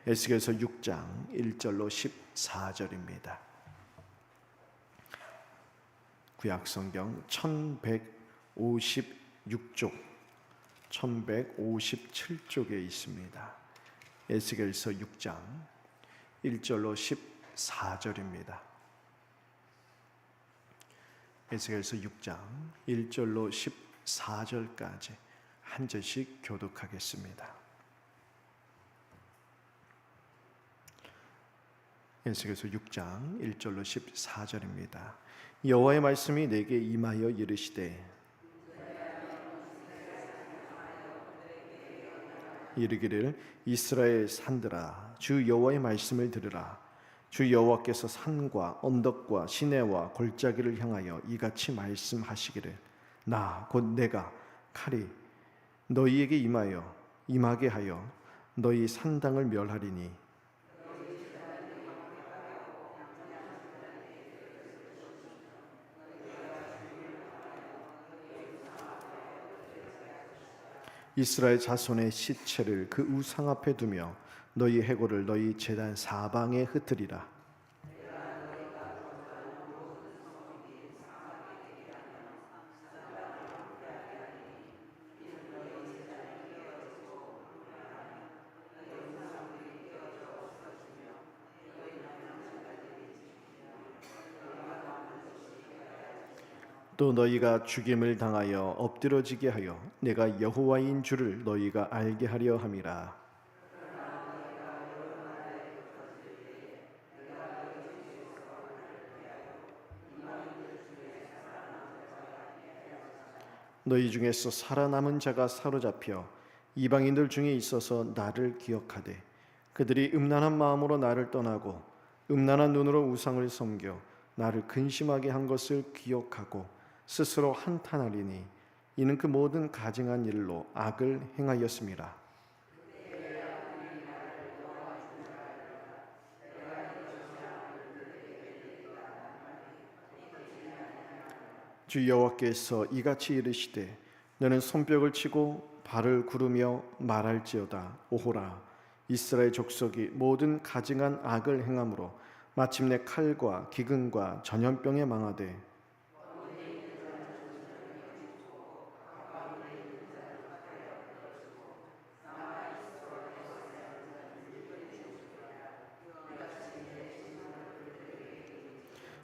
에스겔서 6장 1절로 14절입니다. 구약성경 1156쪽 1157쪽에 있습니다. 에스겔서 6장 1절로 14절입니다. 에스겔서 6장 1절로 14절까지 한 절씩 교독하겠습니다. 에스겔서 6장 1절로 14절입니다. 여호와의 말씀이 내게 임하여 이르시되 이르기를 이스라엘 산들아 주 여호와의 말씀을 들으라. 주 여호와께서 산과 언덕과 시내와 골짜기를 향하여 이같이 말씀하시기를 나 곧 내가 칼이 너희에게 임하게 하여 너희 산당을 멸하리니 이스라엘 자손의 시체를 그 우상 앞에 두며 너희 해골을 너희 제단 사방에 흩으리라. 또 너희가 죽임을 당하여 엎드러지게 하여 내가 여호와인 줄을 너희가 알게 하려 함이라. 너희 중에서 살아남은 자가 사로잡혀 이방인들 중에 있어서 나를 기억하되 그들이 음란한 마음으로 나를 떠나고 음란한 눈으로 우상을 섬겨 나를 근심하게 한 것을 기억하고 스스로 한탄하리니 이는 그 모든 가증한 일로 악을 행하였음이라. 주 여호와께서 이같이 이르시되 너는 손뼉을 치고 발을 구르며 말할지어다. 오호라 이스라엘 족속이 모든 가증한 악을 행함으로 마침내 칼과 기근과 전염병에 망하되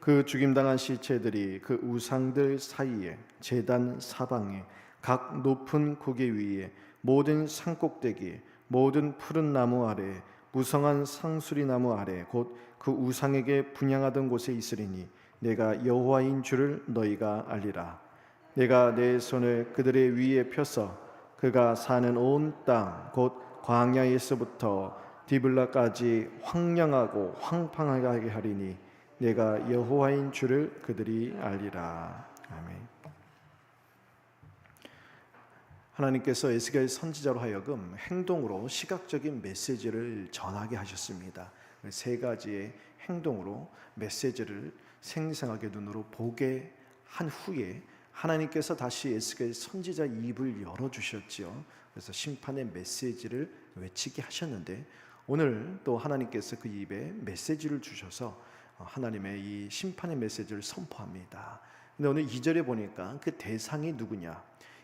그 죽임당한 시체들이 그 우상들 사이에 제단 사방에 각 높은 고개 위에 모든 산꼭대기에 모든 푸른 나무 아래 무성한 상수리 나무 아래 곧 그 우상에게 분향하던 곳에 있으리니 내가 여호와인 줄을 너희가 알리라. 내가 내 손을 그들의 위에 펴서 그가 사는 온 땅 곧 광야에서부터 디블라까지 황량하고 황팡하게 하리니 내가 여호와인 줄을 그들이 알리라. 아멘. 하나님께서 에스겔 선지자로 하여금 행동으로 시각적인 메시지를 전하게 하셨습니다. 세 가지의 행동으로 메시지를 생생하게 눈으로 보게 한 후에 하나님께서 다시 에스겔 선지자 입을 열어주셨지요. 그래서 심판의 메시지를 외치게 하셨는데 오늘 또 하나님께서 그 입에 메시지를 주셔서 하나님의 이 심판의 메시지를 선포합니다. 근데 오늘 2절에 보니까 그 대상이 누구냐?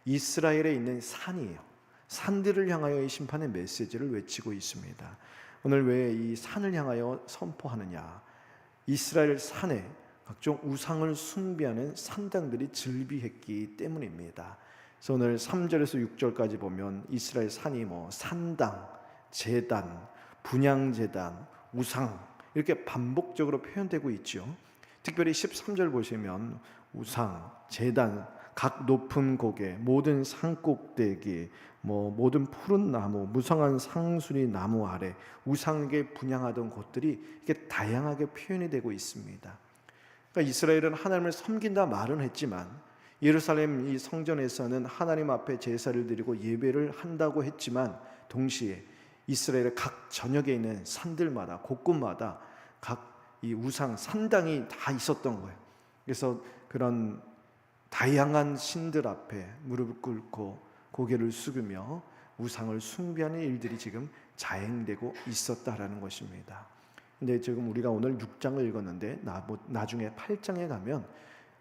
이스라엘에 있는 산이에요. 산들을 향하여 이 심판의 메시지를 외치고 있습니다. 오늘 왜 이 산을 향하여 선포하느냐? 이스라엘 산에 각종 우상을 숭배하는 산당들이 즐비했기 때문입니다. 그래서 오늘 3절에서 6절까지 보면 이스라엘 산이 산당, 제단, 분향제단, 우상 이렇게 반복적으로 표현되고 있죠. 특별히 13절 보시면 우상, 제단, 각 높은 고개, 모든 산꼭대기, 모든 푸른 나무, 무성한 상수리 나무 아래 우상에게 분향하던 곳들이 이렇게 다양하게 표현이 되고 있습니다. 그러니까 이스라엘은 하나님을 섬긴다 말은 했지만 예루살렘 이 성전에서는 하나님 앞에 제사를 드리고 예배를 한다고 했지만 동시에 이스라엘의 각 전역에 있는 산들마다 곳곳마다 각 이 우상 산당이 다 있었던 거예요. 그래서 그런 다양한 신들 앞에 무릎을 꿇고 고개를 숙이며 우상을 숭배하는 일들이 지금 자행되고 있었다라는 것입니다. 근데 지금 우리가 오늘 6장을 읽었는데 나중에 8장에 가면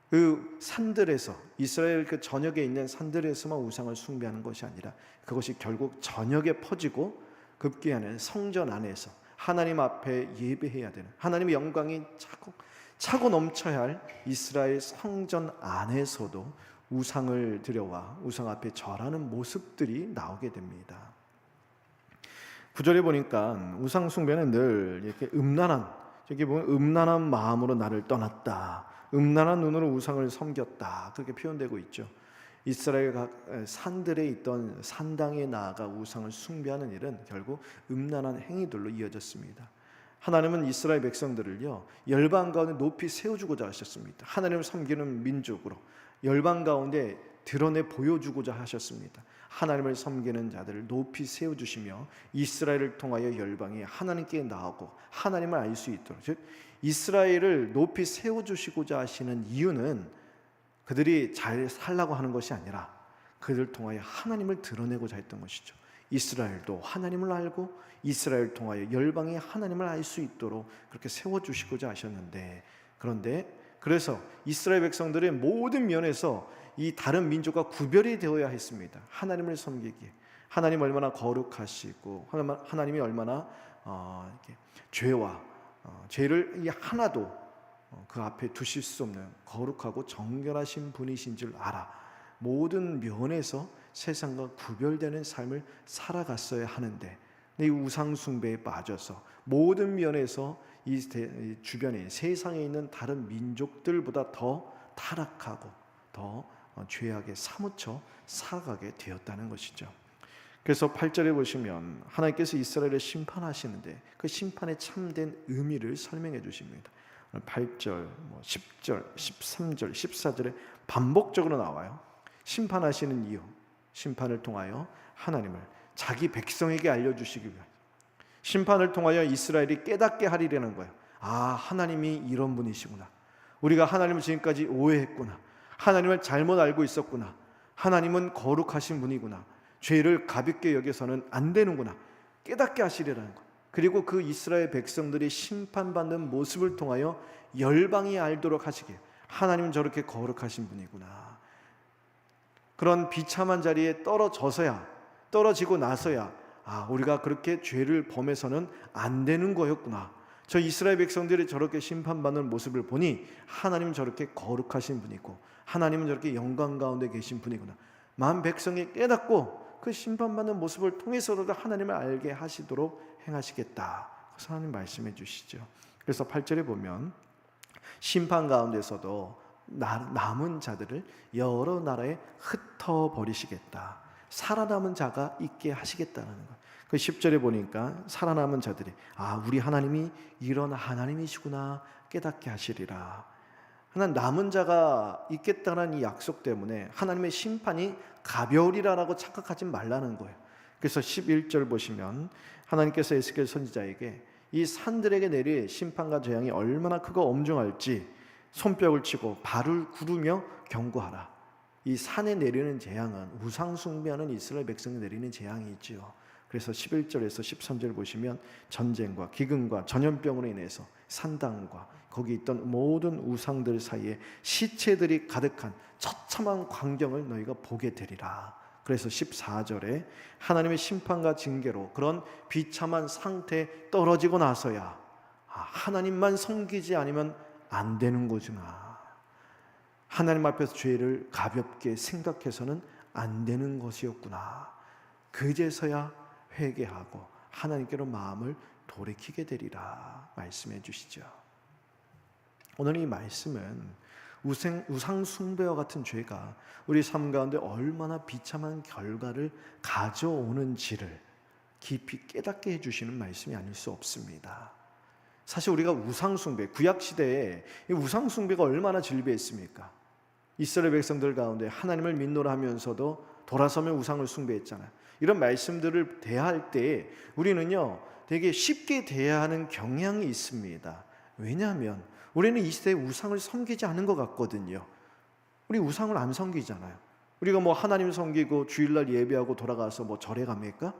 그 산들에서, 이스라엘 그 전역에 있는 산들에서만 우상을 숭배하는 것이 아니라 그것이 결국 전역에 퍼지고 급기야는 성전 안에서 하나님 앞에 예배해야 되는, 하나님의 영광이 차고 넘쳐야 할 이스라엘 성전 안에서도 우상을 들여와 우상 앞에 절하는 모습들이 나오게 됩니다. 9절에 보니까 우상 숭배는 늘 이렇게 여기 보면 음란한 마음으로 나를 떠났다, 음란한 눈으로 우상을 섬겼다, 그렇게 표현되고 있죠. 이스라엘 각 산들에 있던 산당에 나아가 우상을 숭배하는 일은 결국 음란한 행위들로 이어졌습니다. 하나님은 이스라엘 백성들을요, 열방 가운데 높이 세워주고자 하셨습니다. 하나님을 섬기는 민족으로 열방 가운데 드러내 보여주고자 하셨습니다. 하나님을 섬기는 자들을 높이 세워주시며 이스라엘을 통하여 열방이 하나님께 나오고 하나님을 알 수 있도록, 즉 이스라엘을 높이 세워주시고자 하시는 이유는 그들이 잘 살라고 하는 것이 아니라 그들을 통하여 하나님을 드러내고자 했던 것이죠. 이스라엘도 하나님을 알고 이스라엘을 통하여 열방이 하나님을 알 수 있도록 그렇게 세워주시고자 하셨는데, 그래서 이스라엘 백성들의 모든 면에서 이 다른 민족과 구별이 되어야 했습니다. 하나님을 섬기기에 하나님 얼마나 거룩하시고 하나님이 얼마나 죄를 하나도 그 앞에 두실 수 없는 거룩하고 정결하신 분이신 줄 알아 모든 면에서 세상과 구별되는 삶을 살아갔어야 하는데, 이 우상 숭배에 빠져서 모든 면에서 이 주변에 세상에 있는 다른 민족들보다 더 타락하고 더 죄악에 사무쳐 살아가게 되었다는 것이죠. 그래서 8절에 보시면 하나님께서 이스라엘을 심판하시는데 그 심판의 참된 의미를 설명해 주십니다. 8절, 10절, 13절, 14절에 반복적으로 나와요. 심판하시는 이유, 심판을 통하여 하나님을 자기 백성에게 알려주시기 위해, 심판을 통하여 이스라엘이 깨닫게 하리라는 거예요. 아, 하나님이 이런 분이시구나, 우리가 하나님을 지금까지 오해했구나, 하나님을 잘못 알고 있었구나, 하나님은 거룩하신 분이구나, 죄를 가볍게 여겨서는 안 되는구나, 깨닫게 하시리라는 것. 그리고 그 이스라엘 백성들이 심판받는 모습을 통하여 열방이 알도록 하시길, 하나님은 저렇게 거룩하신 분이구나, 그런 비참한 자리에 떨어지고 나서야 우리가 그렇게 죄를 범해서는 안 되는 거였구나, 저 이스라엘 백성들이 저렇게 심판받는 모습을 보니 하나님은 저렇게 거룩하신 분이고 하나님은 저렇게 영광 가운데 계신 분이구나, 만 백성이 깨닫고 그 심판받는 모습을 통해서라도 하나님을 알게 하시도록 행하시겠다, 그래서 하나님 말씀해 주시죠. 그래서 8절에 보면 심판 가운데서도 남은 자들을 여러 나라에 흩어버리시겠다, 살아남은 자가 있게 하시겠다는 것. 그 10절에 보니까 살아남은 자들이 우리 하나님이 이런 하나님이시구나 깨닫게 하시리라. 하나님 남은 자가 있겠다는 이 약속 때문에 하나님의 심판이 가벼우리라라고 착각하지 말라는 거예요. 그래서 11절 보시면 하나님께서 에스겔 선지자에게 이 산들에게 내릴 심판과 재앙이 얼마나 크고 엄중할지 손뼉을 치고 발을 구르며 경고하라. 이 산에 내리는 재앙은 우상 숭배하는 이스라엘 백성에 내리는 재앙이지요. 그래서 11절에서 13절 보시면 전쟁과 기근과 전염병으로 인해서 산당과 거기 있던 모든 우상들 사이에 시체들이 가득한 처참한 광경을 너희가 보게 되리라. 그래서 14절에 하나님의 심판과 징계로 그런 비참한 상태에 떨어지고 나서야 하나님만 섬기지 않으면 안 되는 거구나, 하나님 앞에서 죄를 가볍게 생각해서는 안 되는 것이었구나, 그제서야 회개하고 하나님께로 마음을 돌이키게 되리라 말씀해 주시죠. 오늘 이 말씀은 우상 숭배와 같은 죄가 우리 삶 가운데 얼마나 비참한 결과를 가져오는지를 깊이 깨닫게 해주시는 말씀이 아닐 수 없습니다. 사실 우리가 우상 숭배, 구약 시대에 우상 숭배가 얼마나 질비했습니까? 이스라엘 백성들 가운데 하나님을 믿노라 하면서도 돌아서면 우상을 숭배했잖아요. 이런 말씀들을 대할 때 우리는요 되게 쉽게 대하는 경향이 있습니다. 왜냐하면 우리는 이 시대에 우상을 섬기지 않은 것 같거든요. 우리 우상을 안 섬기잖아요. 우리가 뭐 하나님 섬기고 주일날 예배하고 돌아가서 뭐 절에 갑니까?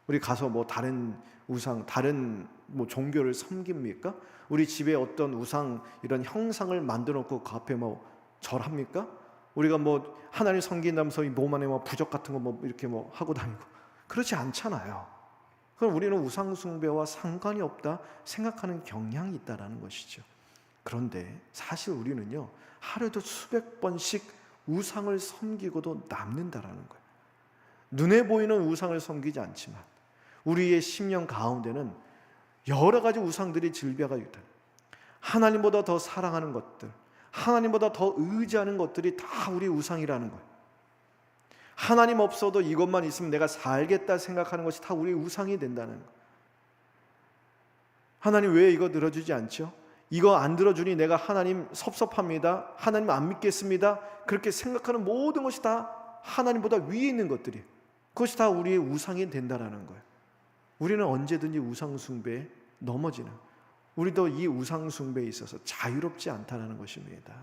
우리 가서 뭐 다른 우상, 다른 뭐 종교를 섬깁니까? 우리 집에 어떤 우상 이런 형상을 만들어 놓고 그 앞에 뭐 절합니까? 우리가 뭐 하나님 섬긴다면서 이 몸 안에 뭐 부적 같은 거 뭐 이렇게 뭐 하고 다니고 그렇지 않잖아요. 그럼 우리는 우상 숭배와 상관이 없다 생각하는 경향이 있다라는 것이죠. 그런데 사실 우리는요, 하루에도 수백 번씩 우상을 섬기고도 남는다라는 거예요. 눈에 보이는 우상을 섬기지 않지만 우리의 심령 가운데는 여러 가지 우상들이 질비하가 있다. 하나님보다 더 사랑하는 것들, 하나님보다 더 의지하는 것들이 다 우리 우상이라는 거예요. 하나님 없어도 이것만 있으면 내가 살겠다 생각하는 것이 다 우리 우상이 된다는 거예요. 하나님 왜 이거 들어주지 않죠? 이거 안 들어주니 내가 하나님 섭섭합니다, 하나님 안 믿겠습니다, 그렇게 생각하는 모든 것이 다 하나님보다 위에 있는 것들이, 그것이 다 우리의 우상이 된다라는 거예요. 우리는 언제든지 우상 숭배에 넘어지는, 우리도 이 우상 숭배에 있어서 자유롭지 않다라는 것입니다.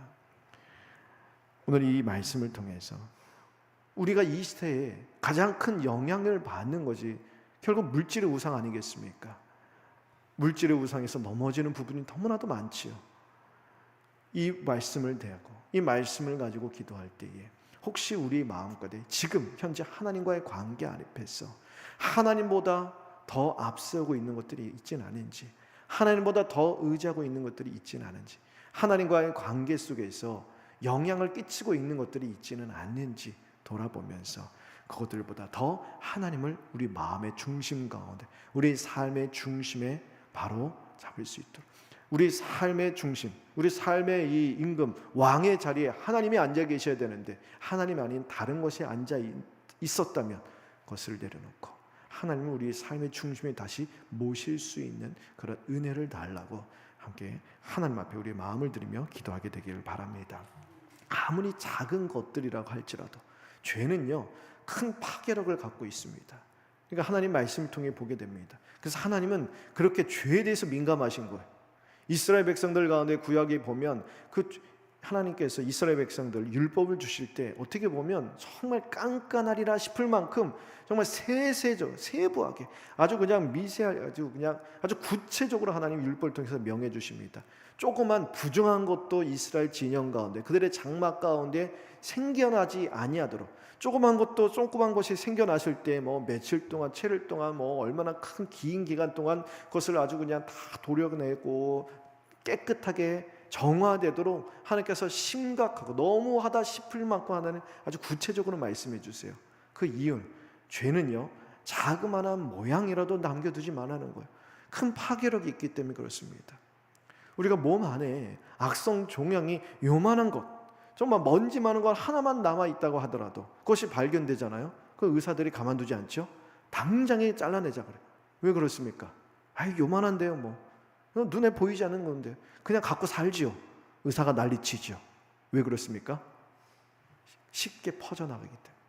오늘 이 말씀을 통해서 우리가 이 시대에 가장 큰 영향을 받는 것이 결국 물질의 우상 아니겠습니까? 물질의 우상에서 넘어지는 부분이 너무나도 많지요. 이 말씀을 대하고 이 말씀을 가지고 기도할 때에 혹시 우리 마음가운데 지금 현재 하나님과의 관계 앞에서 하나님보다 더 앞서고 있는 것들이 있지는 않은지, 하나님보다 더 의지하고 있는 것들이 있지는 않은지, 하나님과의 관계 속에서 영향을 끼치고 있는 것들이 있지는 않는지 돌아보면서 그것들보다 더 하나님을 우리 마음의 중심 가운데, 우리 삶의 중심에 바로 잡을 수 있도록, 우리 삶의 중심, 우리 삶의 이 임금 왕의 자리에 하나님이 앉아 계셔야 되는데 하나님 아닌 다른 것에 앉아 있었다면 그것을 내려놓고 하나님을 우리 삶의 중심에 다시 모실 수 있는 그런 은혜를 달라고 함께 하나님 앞에 우리의 마음을 드리며 기도하게 되기를 바랍니다. 아무리 작은 것들이라고 할지라도 죄는요 큰 파괴력을 갖고 있습니다. 그러니까 하나님 말씀을 통해 보게 됩니다. 그래서 하나님은 그렇게 죄에 대해서 민감하신 거예요. 이스라엘 백성들 가운데 구약에 보면 그 하나님께서 이스라엘 백성들 율법을 주실 때 어떻게 보면 정말 깐깐하리라 싶을 만큼 정말 세부하게 아주 그냥 아주 구체적으로 하나님 율법을 통해서 명해 주십니다. 조그만 부정한 것도 이스라엘 진영 가운데 그들의 장막 가운데 생겨나지 아니하도록, 조그만 것이 생겨났을 때 뭐 며칠 동안, 채를 동안, 뭐 얼마나 큰 긴 기간 동안 그것을 아주 그냥 다 도려내고 깨끗하게 정화되도록 하나님께서 심각하고 너무하다 싶을 만큼 하나님 아주 구체적으로 말씀해 주세요. 그 이유, 죄는요 자그마한 모양이라도 남겨두지 말라는 거예요. 큰 파괴력이 있기 때문에 그렇습니다. 우리가 몸 안에 악성 종양이 요만한 것, 정말 먼지 많은 것 하나만 남아있다고 하더라도 그것이 발견되잖아요. 그 의사들이 가만두지 않죠. 당장에 잘라내자 그래요. 왜 그렇습니까? 아이 요만한데요 뭐 눈에 보이지 않는 건데 그냥 갖고 살지요. 의사가 난리치죠. 왜 그렇습니까? 쉽게 퍼져나가기 때문에,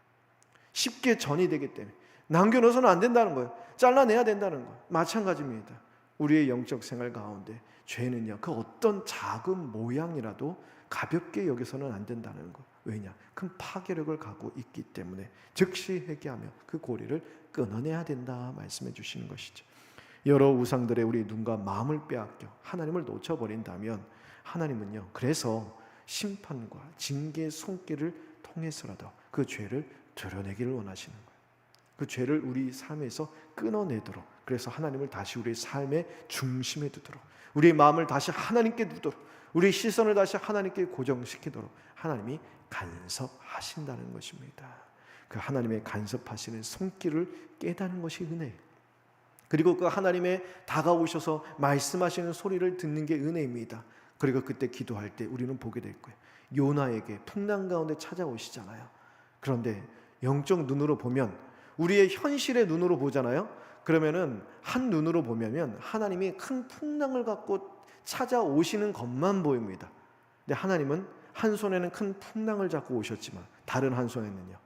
쉽게 전이 되기 때문에 남겨놓아서는 안 된다는 거예요. 잘라내야 된다는 거예요. 마찬가지입니다. 우리의 영적 생활 가운데 죄는요 그 어떤 작은 모양이라도 가볍게 여기서는 안 된다는 거. 왜냐? 큰 파괴력을 갖고 있기 때문에 즉시 회개하며 그 고리를 끊어내야 된다 말씀해 주시는 것이죠. 여러 우상들의 우리 눈과 마음을 빼앗겨 하나님을 놓쳐버린다면 하나님은요 그래서 심판과 징계의 손길을 통해서라도 그 죄를 드러내기를 원하시는 거예요. 그 죄를 우리 삶에서 끊어내도록, 그래서 하나님을 다시 우리의 삶의 중심에 두도록, 우리의 마음을 다시 하나님께 두도록, 우리의 시선을 다시 하나님께 고정시키도록 하나님이 간섭하신다는 것입니다. 그 하나님의 간섭하시는 손길을 깨닫는 것이 은혜예요. 그리고 그 하나님의 다가오셔서 말씀하시는 소리를 듣는 게 은혜입니다. 그리고 그때 기도할 때 우리는 보게 될 거예요. 요나에게 풍랑 가운데 찾아오시잖아요. 그런데 영적 눈으로 보면, 우리의 현실의 눈으로 보잖아요. 그러면은 한 눈으로 보면 하나님이 큰 풍랑을 갖고 찾아오시는 것만 보입니다. 근데 하나님은 한 손에는 큰 풍랑을 잡고 오셨지만 다른 한 손에는요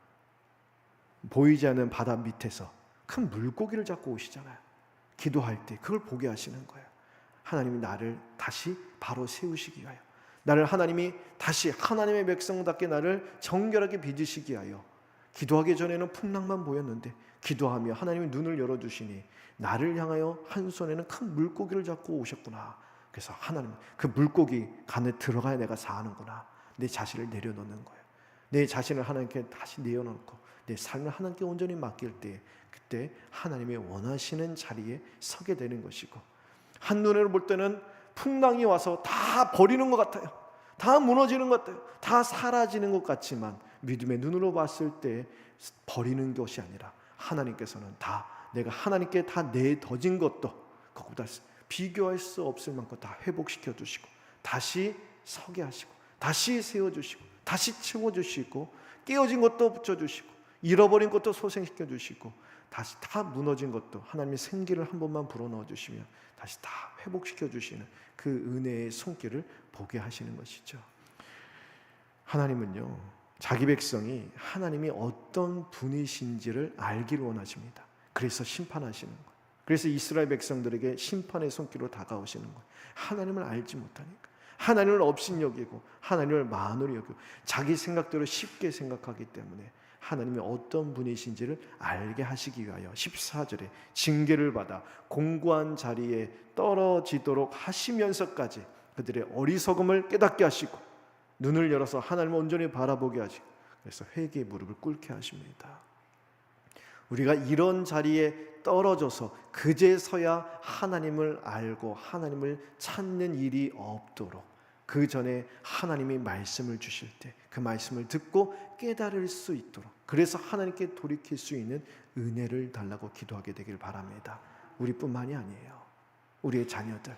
보이지 않는 바다 밑에서 큰 물고기를 잡고 오시잖아요. 기도할 때 그걸 보게 하시는 거예요. 하나님이 나를 다시 바로 세우시기 위하여, 나를 하나님이 다시 하나님의 백성답게 나를 정결하게 빚으시기 하여 기도하기 전에는 풍랑만 보였는데 기도하며 하나님이 눈을 열어주시니 나를 향하여 한 손에는 큰 물고기를 잡고 오셨구나. 그래서 하나님, 그 물고기 간에 들어가야 내가 사는구나. 내 자신을 내려놓는 거예요. 내 자신을 하나님께 다시 내어놓고 내 삶을 하나님께 온전히 맡길 때, 그때 하나님의 원하시는 자리에 서게 되는 것이고, 한눈으로 볼 때는 풍랑이 와서 다 버리는 것 같아요. 다 무너지는 것 같아요. 다 사라지는 것 같지만 믿음의 눈으로 봤을 때 버리는 것이 아니라 하나님께서는 다 내가 하나님께 다 내던진 것도 그것보다 비교할 수 없을 만큼 다 회복시켜 주시고 다시 서게 하시고 다시 세워주시고 다시 채워주시고 깨어진 것도 붙여주시고 잃어버린 것도 소생시켜 주시고 다시 다 무너진 것도 하나님의 생기를 한 번만 불어넣어 주시면 다시 다 회복시켜 주시는 그 은혜의 손길을 보게 하시는 것이죠. 하나님은요, 자기 백성이 하나님이 어떤 분이신지를 알기를 원하십니다. 그래서 심판하시는 거예요. 그래서 이스라엘 백성들에게 심판의 손길로 다가오시는 거예요. 하나님을 알지 못하니까, 하나님을 업신여기고 하나님을 만으로 여기고 자기 생각대로 쉽게 생각하기 때문에 하나님이 어떤 분이신지를 알게 하시기 위하여 14절에 징계를 받아 공고한 자리에 떨어지도록 하시면서까지 그들의 어리석음을 깨닫게 하시고 눈을 열어서 하나님을 온전히 바라보게 하시고 그래서 회개의 무릎을 꿇게 하십니다. 우리가 이런 자리에 떨어져서 그제서야 하나님을 알고 하나님을 찾는 일이 없도록 그 전에 하나님이 말씀을 주실 때 그 말씀을 듣고 깨달을 수 있도록, 그래서 하나님께 돌이킬 수 있는 은혜를 달라고 기도하게 되길 바랍니다. 우리뿐만이 아니에요. 우리의 자녀들,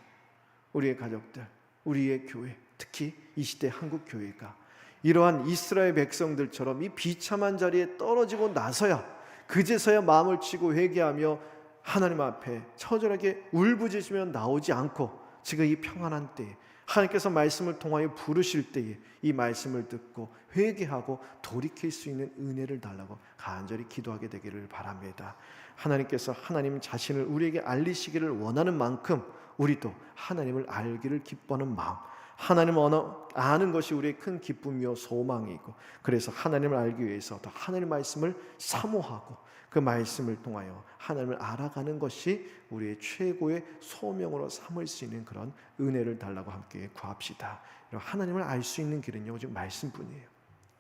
우리의 가족들, 우리의 교회, 특히 이 시대 한국 교회가 이러한 이스라엘 백성들처럼 이 비참한 자리에 떨어지고 나서야 그제서야 마음을 치고 회개하며 하나님 앞에 처절하게 울부짖으며 나오지 않고 지금 이 평안한 때에 하나님께서 말씀을 통하여 부르실 때에 이 말씀을 듣고 회개하고 돌이킬 수 있는 은혜를 달라고 간절히 기도하게 되기를 바랍니다. 하나님께서 하나님 자신을 우리에게 알리시기를 원하는 만큼 우리도 하나님을 알기를 기뻐하는 마음, 하나님을 아는 것이 우리의 큰 기쁨이요 소망이고, 그래서 하나님을 알기 위해서 더 하나님의 말씀을 사모하고 그 말씀을 통하여 하나님을 알아가는 것이 우리의 최고의 소명으로 삼을 수 있는 그런 은혜를 달라고 함께 구합시다. 하나님을 알 수 있는 길은요 오직 말씀뿐이에요.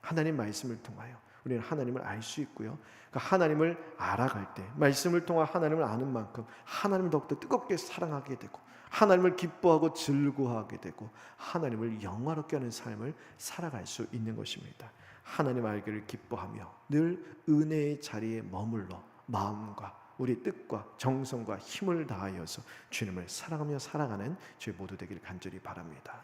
하나님 말씀을 통하여 우리는 하나님을 알 수 있고요, 그 하나님을 알아갈 때 말씀을 통해 하나님을 아는 만큼 하나님을 더욱더 뜨겁게 사랑하게 되고 하나님을 기뻐하고 즐거워하게 되고 하나님을 영화롭게 하는 삶을 살아갈 수 있는 것입니다. 하나님 알기를 기뻐하며 늘 은혜의 자리에 머물러 마음과 우리 뜻과 정성과 힘을 다하여서 주님을 사랑하며 살아가는 저희 모두 되기를 간절히 바랍니다.